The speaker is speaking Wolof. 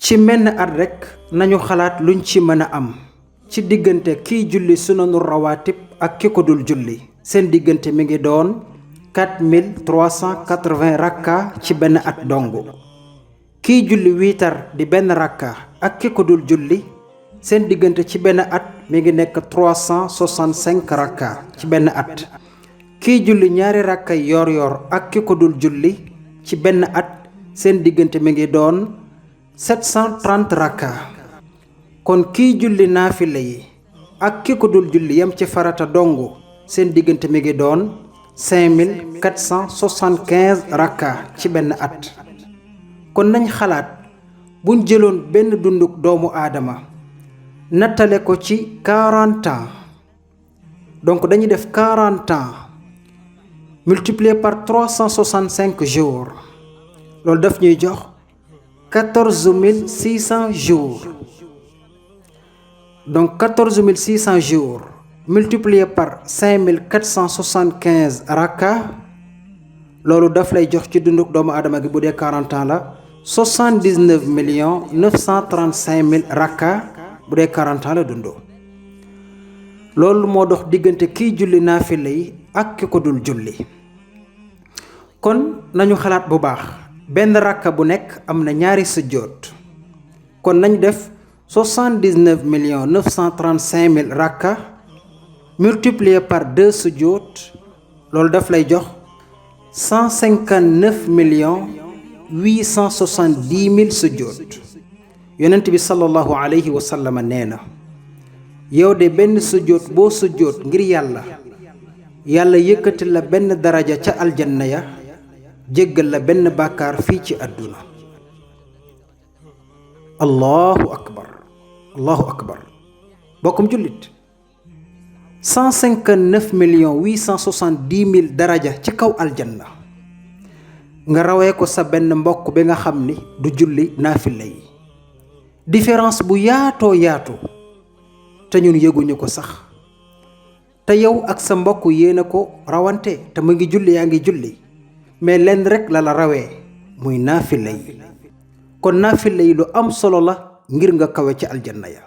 ci menn at rekk nañu xalaat luñ ci mën a am ci diggante kiy julli sunanu rawaatib ak ki ko dul julli. seen diggante mi ngi doon 4380 rakka ci benn at dong. kiy julli wiitar di benn rakka ak ki ko dul julli seen diggante ci benn at mi ngi nekk 365 rakka ci benn at. kiy julli ñaari rakka yor yor ak ki ko dul julli ci benn at seen diggante mi ngi doon 730 rakka. kon kiy julli naafila yi ak ki ko dul julli yam ci farata dong seen diggante mi ngi doon 5475 rakka ci benn at. kon nañ xalaat buñ jëloon benn dunduk doomu aadama nattale ko ci 40 ans donc dañuy def 40 ans multiplié par 365 jours loolu daf ñuy jox 14600 jours. donc 14600 jours multiplié par 5475 rakka loolu daf lay jox ci dunduk doomu aadama gi bu dee 40 ans la 79 935 000 rakka bu dee 40 ans la dundoo. loolu moo dox diggante kiy julli naafila yi ak ki ko dul julli. kon nañu xalaat bu baax benn rakka bu nekk am na ñaari sujjóot. kon nañ def 79 935 000 rakka multiplié par 2 sujjóot loolu daf lay jox 159 870 000 sujjóot. yonent bi sallallahu alayhi wa sallam nee na yow de benn sujjóot boo sujjóot ngir yàlla yëkkati la benn daraja ca aljanna ya jéggal la benn bàkkaar fii ci àdduna. allahu akbar allahu akbar. bokkum jullit 159 870 000 daraja ci kaw aljanna nga rawee ko sa benn mbokk bi nga xam ni du julli naafila yi. différence bu yaatoo yaatu te ñun yëguñu ko sax. te yow ak sa mbokk yéena ko rawante te mu ngi julli yaa ngi julli mais lenn rekk la rawee muy naafila yi. kon naafila yi lu am solo la ngir nga kawe ci aljanna ya.